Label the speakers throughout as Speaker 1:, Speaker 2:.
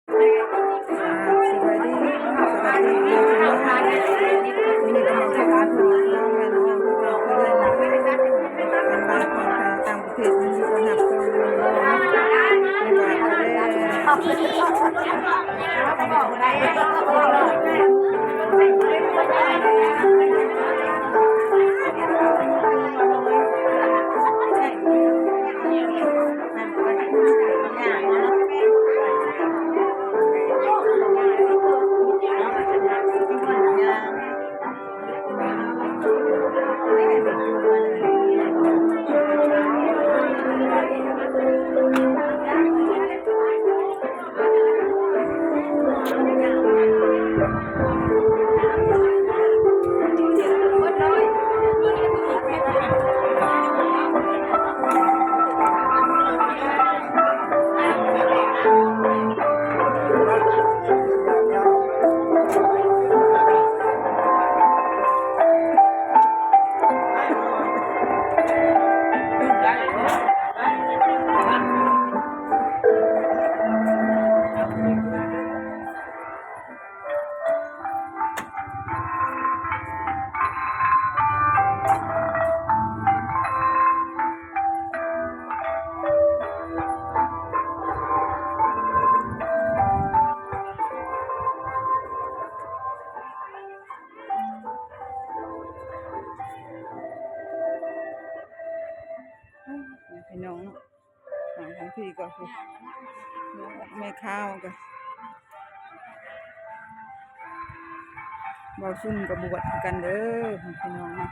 Speaker 1: สบายดีสบายดีเด็กน้องวันนี้ก็มาพบกับน้องแม่น้องพวกเราเพื่อนกันบ้านของต่างประเทศมีคนหับตัวน้องในบ้านพี่น้องหลังทันทีก็คือแม่ข้าวก็เบาซุ่มกับบวชกันเด้อพี่น้องนะ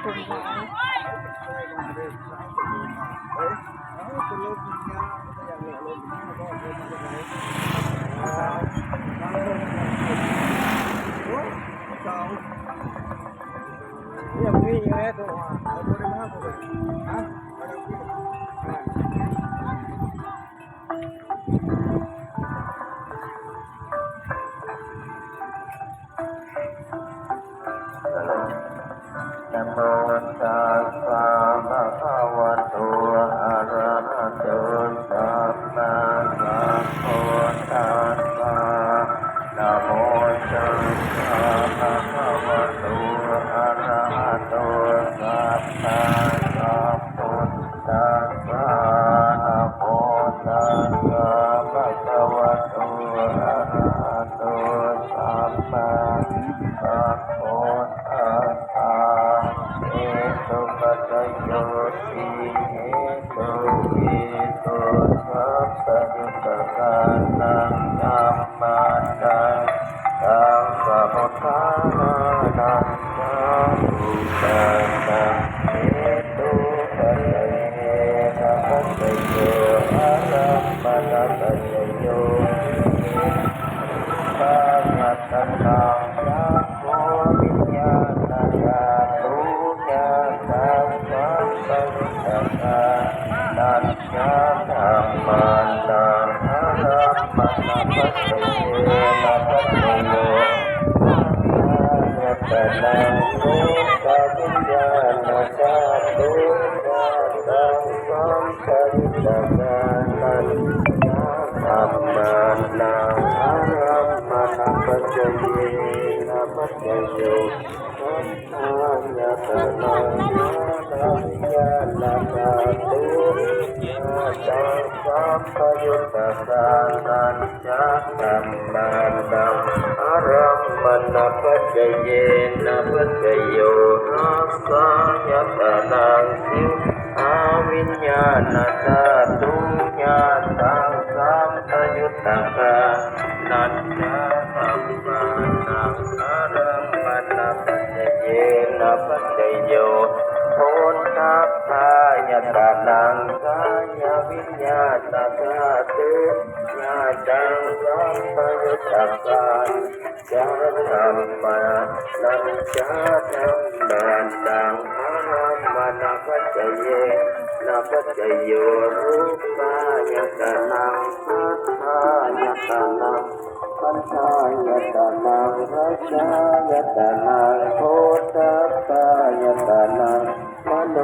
Speaker 1: คนหลาย
Speaker 2: ยังมีอยู่ไหมตัวฮะนะโมตัสสะภะคะวะโตอะระหะโตสัมมาสัมพุทธัสสะนะโมตัสสะภะคะวะโตอะระหะโตสัมมาสัมพุทธัสสะนะโมตัสสะภะคะวะโตอะระหะโตสัมมาสัมพุทธัสสะเอตุปัจจโยติเหตุวิโตสัพพะยุตตะกานังธัมมัสสะธัมมะพุทธานังสาธุตัสสะเอตุปัจจเยนะปัจจโยอะระมะนะปัจจโยปัญญาตัณหายัพโพวิญญาณญาตุญาตัสสะปะริตตะนัจจธัมมัสสะอะระมะนะปัจจเยนะปัจจโยญาตนังโลกวิญญาณญาตุญาตังสัมปะริตตะนัจจธัมมัสสะอะระมะนะปัจจเยนะปัจจโยญาตนังวิญญาณญาตุญาตังสัมปะยุตตะสานัญจธัมมัสสะอะระมะนะปัจจเยนะปัจจโยรัสสะญาตนังสิอาวิญญาณธาตุญาตังสัมปะยุตตะสานัญจธัมมัสสะอะระมะนะปัจจเยนะปัจจโยโพธัพพายตานังกายวิญญาณธาตุญาตังสัมปะยุตตะสาจะธัมมานัญจะธัมมัสสังอะระมะนะปัจจเยนะปัจจโยรูปายตานังสัทธายตานังปัญจายตานังรัชายตานังโพธัพพายตานังมโน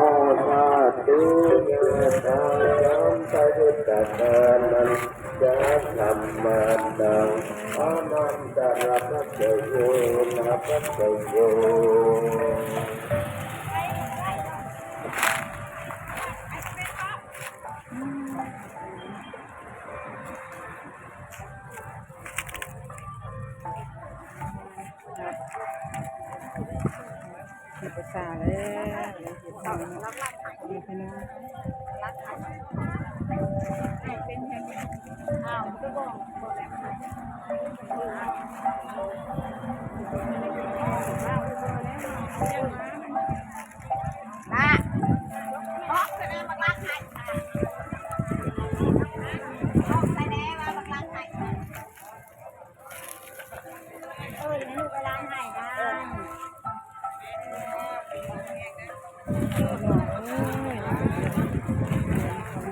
Speaker 2: ธาตุญาตังสัมปะยุตตะสานัญจธัมมัสสังอนันตระปัจจโยนะปัจจโย
Speaker 1: ภาษาแล้วนี่พี่น้อง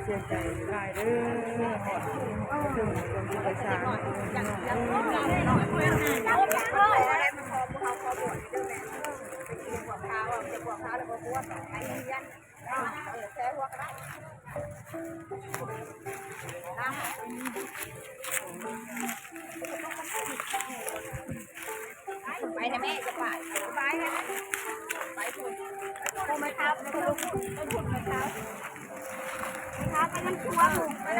Speaker 1: เสียใจหลายเด้อหอดถึงคนที่ภาษาไปนะแม่จะไปนะไปคุณคุณมาทับคุณมาทับขับไปน้ำตัวบุญไม่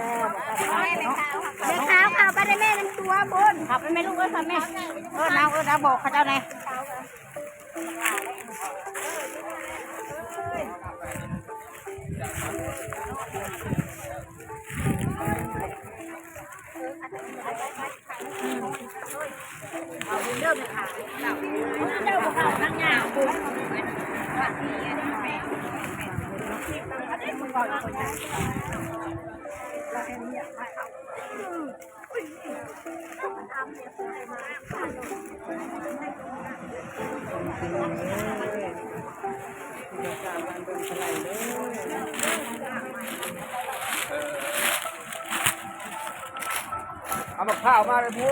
Speaker 1: เท้าขับไปได้แม่น้ำตัวบุญขับไปแม่ลูกเอ้ยขับแม่น้าบอกเขาเจ้าไง
Speaker 3: เอาเริ่มขายเจ้าเขาทั้งงานบุญว่าที่อันนี้แม่อันนี้มึงก่อนคนนั้นแล้วอันนี้มาเขาทำเนี่ยคือมา
Speaker 4: เอาบักข้าวมาเลยหมู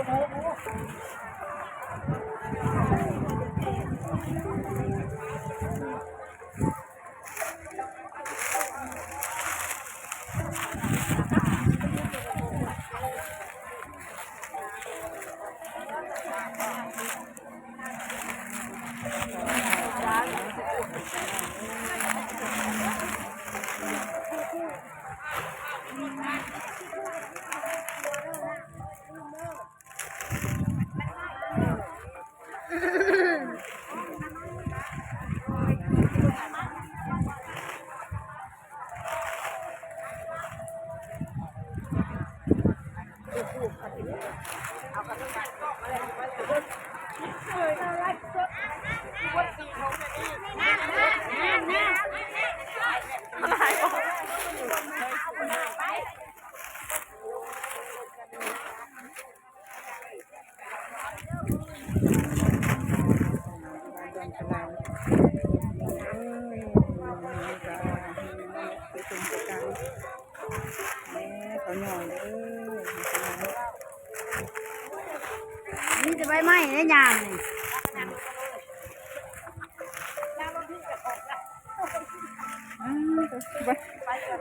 Speaker 3: นี่จะไปไหมได้ยามนี่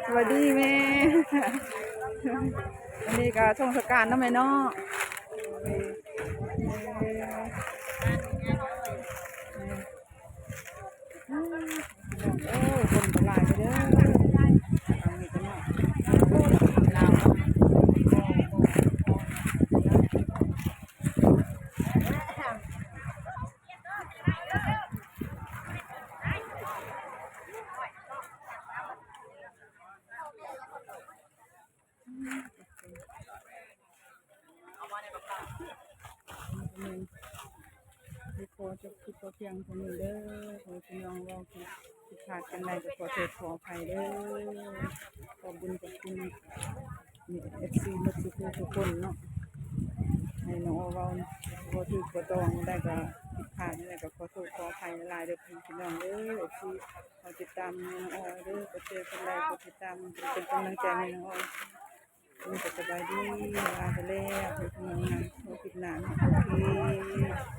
Speaker 1: สวัสดีแม่วันนี้ก็ช่วงสการนะแม่เนาะโอ้คนตลาดไปเด้อทำนี่กันเนาะขอจะคิดตัวเพียงคนหนึ่งเด้อขอพี่น้องรอคิดขาดกันใดก็ขอโทษขออภัยเด้อขอบุญกับคุณนี่FCหมดทุกคนเนาะให้น้องเราขอถือขอตองได้ก็ผิดพลาดนี่แหละก็ขอโทษขออภัยหลายเด้อพี่น้องเด้อFCขอติดตามน้องเด้อก็เจอกันได้ก็ติดตามเป็นกำลังใจให้น้องคุณจะสบายดีลาไปแล้วพี่น้องนะโอเคหนาโอเค